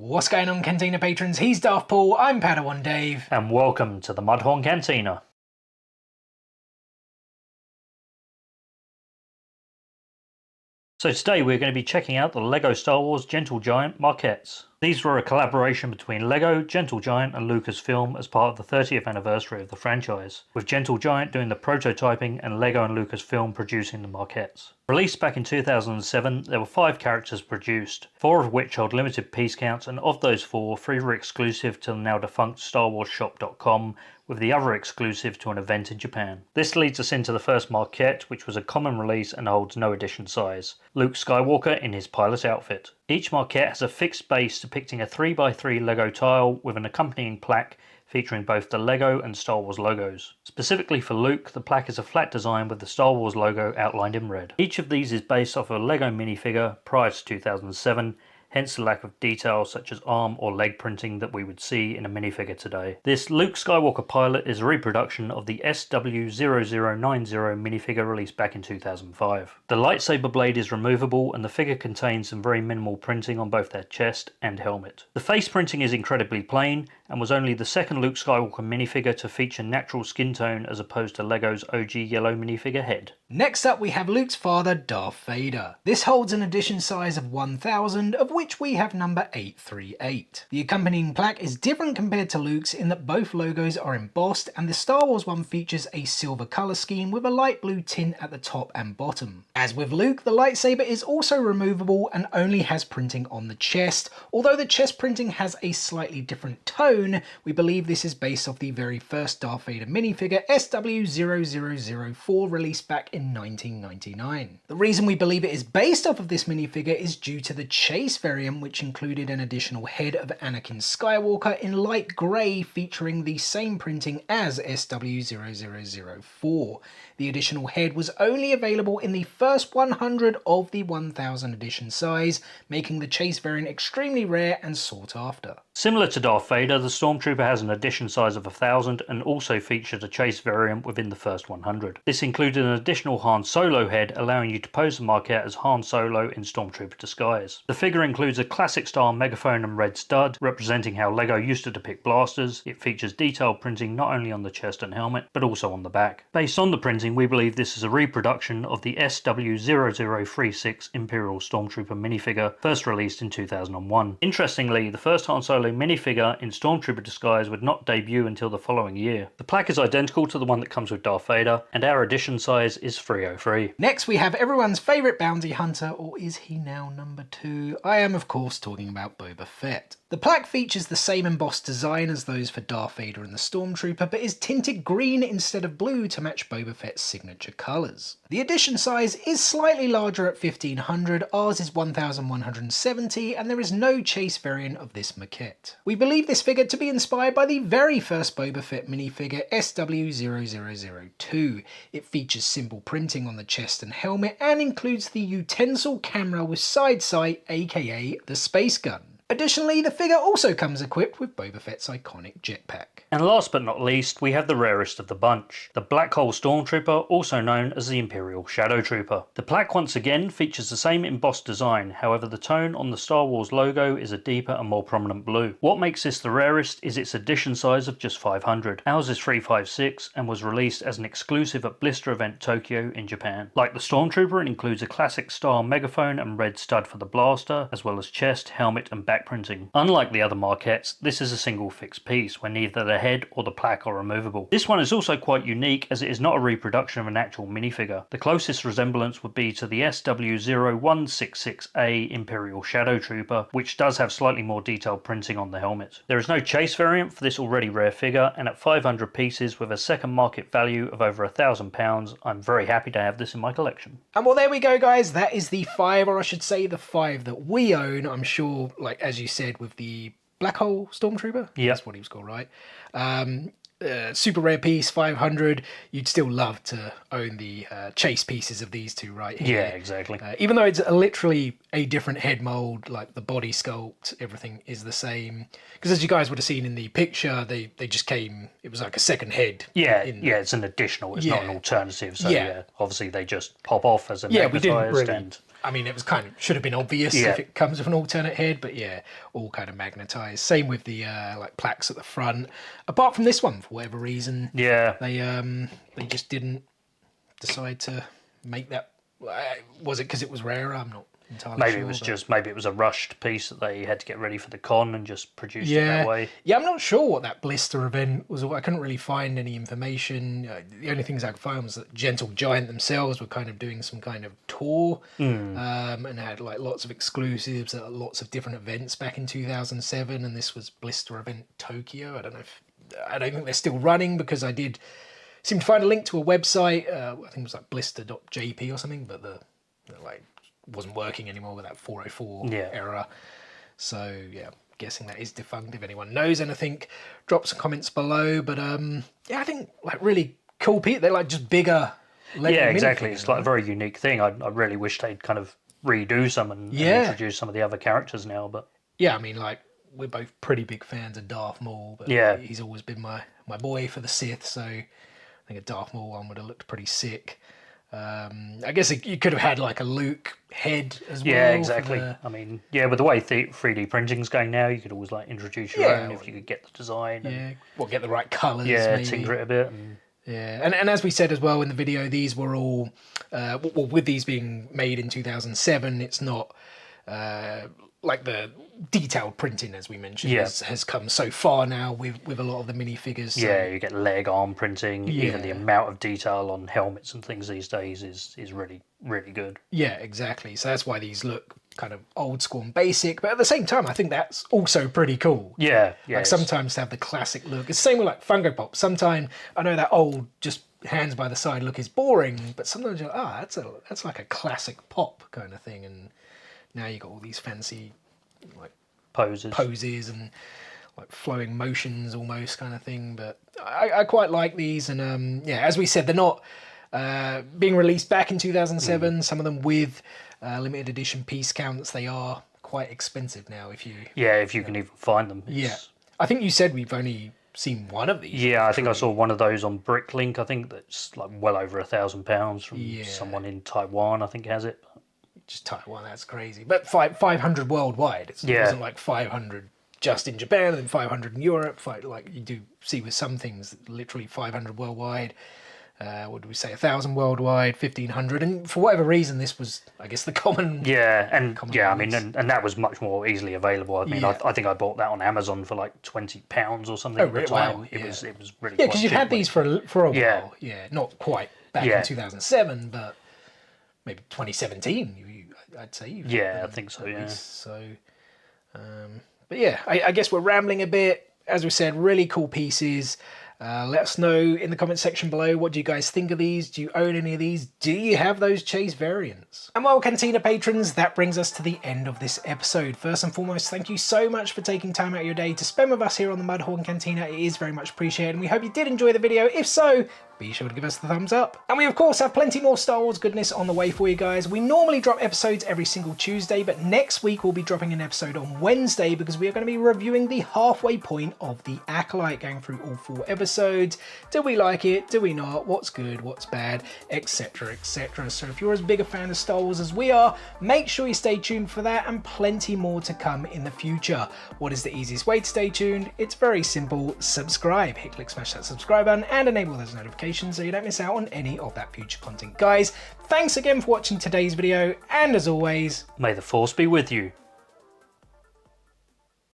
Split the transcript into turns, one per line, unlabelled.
What's going on, Cantina patrons? He's Darth Paul, I'm Padawan Dave.
And welcome to the Mudhorn Cantina. So today we're going to be checking out the LEGO Star Wars Gentle Giant Maquettes. These were a collaboration between LEGO, Gentle Giant and Lucasfilm as part of the 30th anniversary of the franchise, with Gentle Giant doing the prototyping and LEGO and Lucasfilm producing the maquettes. Released back in 2007, there were 5 characters produced, 4 of which held limited piece counts, and of those 4, 3 were exclusive to the now defunct StarWarsShop.com, with the other exclusive to an event in Japan. This leads us into the first maquette, which was a common release and holds no edition size: Luke Skywalker in his pilot outfit. Each maquette has a fixed base depicting a 3x3 LEGO tile with an accompanying plaque featuring both the LEGO and Star Wars logos. Specifically for Luke, the plaque is a flat design with the Star Wars logo outlined in red. Each of these is based off a LEGO minifigure prior to 2007, hence the lack of detail such as arm or leg printing that we would see in a minifigure today. This Luke Skywalker pilot is a reproduction of the SW0090 minifigure released back in 2005. The lightsaber blade is removable and the figure contains some very minimal printing on both their chest and helmet. The face printing is incredibly plain and was only the second Luke Skywalker minifigure to feature natural skin tone as opposed to LEGO's OG yellow minifigure head.
Next up we have Luke's father, Darth Vader. This holds an edition size of 1000, of which we have number 838. The accompanying plaque is different compared to Luke's in that both logos are embossed, and the Star Wars one features a silver colour scheme with a light blue tint at the top and bottom. As with Luke, the lightsaber is also removable and only has printing on the chest. Although the chest printing has a slightly different tone, we believe this is based off the very first Darth Vader minifigure SW0004 released back in 1999. The reason we believe it is based off of this minifigure is due to the chase variant, which included an additional head of Anakin Skywalker in light grey featuring the same printing as SW0004. The additional head was only available in the first 100 of the 1000 edition size, making the chase variant extremely rare and sought after.
Similar to Darth Vader, the Stormtrooper has an edition size of 1000 and also featured a chase variant within the first 100. This included an additional Han Solo head, allowing you to pose the maquette as Han Solo in Stormtrooper disguise. The figure includes a classic style megaphone and red stud, representing how LEGO used to depict blasters. It features detailed printing not only on the chest and helmet, but also on the back. Based on the printing, we believe this is a reproduction of the SW0036 Imperial Stormtrooper minifigure, first released in 2001. Interestingly, the first Han Solo minifigure in Stormtrooper disguise would not debut until the following year. The plaque is identical to the one that comes with Darth Vader, and our edition size is 303.
Next we have everyone's favourite bounty hunter, or is he now number 2? I am of course talking about Boba Fett. The plaque features the same embossed design as those for Darth Vader and the Stormtrooper, but is tinted green instead of blue to match Boba Fett's signature colours. The edition size is slightly larger at 1500, ours is 1170, and there is no chase variant of this maquette. We believe this figure to be inspired by the very first Boba Fett minifigure SW0002. It features simple printing on the chest and helmet and includes the utensil camera with side sight, aka the space gun. Additionally, the figure also comes equipped with Boba Fett's iconic jetpack.
And last but not least, we have the rarest of the bunch, the Blackhole Stormtrooper, also known as the Imperial Shadow Trooper. The plaque once again features the same embossed design, however the tone on the Star Wars logo is a deeper and more prominent blue. What makes this the rarest is its edition size of just 500. Ours is 356 and was released as an exclusive at Blister Event Tokyo in Japan. Like the Stormtrooper, it includes a classic style megaphone and red stud for the blaster, as well as chest, helmet and back printing. Unlike the other maquettes, this is a single fixed piece where neither the head or the plaque are removable. This one is also quite unique as it is not a reproduction of an actual minifigure. The closest resemblance would be to the SW0166A Imperial Shadow Trooper, which does have slightly more detailed printing on the helmet. There is no chase variant for this already rare figure, and at 500 pieces with a second market value of over £1,000, I'm very happy to have this in my collection.
And well, there we go guys, that is the 5, or I should say the 5 that we own. I'm sure, like as you said, with the Blackhole Stormtrooper,
yeah,
that's what he was called, right? Super rare piece, 500. You'd still love to own the chase pieces of these two right here.
Yeah, exactly.
Even though it's literally a different head mold, like the body sculpt, everything is the same. Because as you guys would have seen in the picture, they just came, it was like a second head.
Yeah, it's an additional, it's not an alternative. So yeah, obviously they just pop off as a
we didn't really
and
I mean, it was kind of should have been obvious if it comes with an alternate head, but yeah, all kind of magnetized. Same with the like plaques at the front. Apart from this one, for whatever reason, they just didn't decide to make that. Was it because it was rarer? I'm not entirely sure.
Maybe it was maybe it was a rushed piece that they had to get ready for the con and just produced it that way.
Yeah, I'm not sure what that blister event was. I couldn't really find any information. The only things I could find was that Gentle Giant themselves were kind of doing some kind of tour and had like lots of exclusives at lots of different events back in 2007. And this was Blister Event Tokyo. I don't think they're still running because I did seem to find a link to a website. I think it was like blister.jp or something, but the like wasn't working anymore with that 404 error. So yeah, I'm guessing that is defunct. If anyone knows anything, drop some comments below. But yeah, I think like really cool people. They're like just bigger.
Yeah, exactly. It's like a very unique thing. I really wish they'd kind of redo some and introduce some of the other characters now. But
yeah, I mean, like we're both pretty big fans of Darth Maul. But he's always been my boy for the Sith. So I think a Darth Maul one would have looked pretty sick. I guess you could have had like a Luke head as well.
Yeah, exactly. I mean, yeah, with the way 3D printing's going now, you could always like introduce your own if you could get the design.
Yeah, get the right colours.
Yeah,
maybe.
tinker it a bit.
And as we said as well in the video, these were all, with these being made in 2007, it's not like the detailed printing, as we mentioned, has come so far now with a lot of the minifigures. So.
Yeah, you get leg arm printing. Even the amount of detail on helmets and things these days is really, really good.
Yeah, exactly. So that's why these look kind of old school and basic, but at the same time, I think that's also pretty cool.
Yeah.
Like sometimes to have the classic look. It's the same with like Funko Pop. Sometimes I know that old, just hands by the side look is boring, but sometimes you're like, that's like a classic pop kind of thing. And now you got all these fancy like poses and like flowing motions almost kind of thing. But I quite like these, and as we said, they're not being released back in 2007. Some of them with limited edition piece counts. They are quite expensive now if you
can even find them.
I think you said we've only seen one of these.
I think I saw one of those on Bricklink. I think that's like well over £1,000 from someone in Taiwan. I think has it.
Just Taiwan, that's crazy. But 500 worldwide. It wasn't like 500 just in Japan and 500 in Europe. Like you do see with some things, literally 500 worldwide. What do we say? 1,000 worldwide, 1,500. And for whatever reason, this was, I guess, the common.
I mean, and that was much more easily available. I mean, I think I bought that on Amazon for like £20 or something at the time.
Wow,
it was really
because you've had these for a while. Yeah, not quite back in 2007, but maybe 2017. I'd say.
I think so. Yeah.
So, but yeah, I guess we're rambling a bit. As we said, really cool pieces. Let us know in the comment section below, what do you guys think of these? Do you own any of these? Do you have those Chase variants? And well, Cantina patrons, that brings us to the end of this episode. First and foremost, thank you so much for taking time out of your day to spend with us here on the Mudhorn Cantina. It is very much appreciated, and we hope you did enjoy the video. If so, be sure to give us the thumbs up. And we of course have plenty more Star Wars goodness on the way for you guys. We normally drop episodes every single Tuesday, but next week we'll be dropping an episode on Wednesday because we are going to be reviewing the halfway point of the Acolyte, going through all 4 episodes. Do we like it? Do we not? What's good? What's bad? Etc, etc. So if you're as big a fan of Star Wars as we are, make sure you stay tuned for that, and plenty more to come in the future. What is the easiest way to stay tuned? It's very simple. Subscribe. Hit click, smash that subscribe button and enable those notifications so you don't miss out on any of that future content. Guys, thanks again for watching today's video, and as always,
may the Force be with you.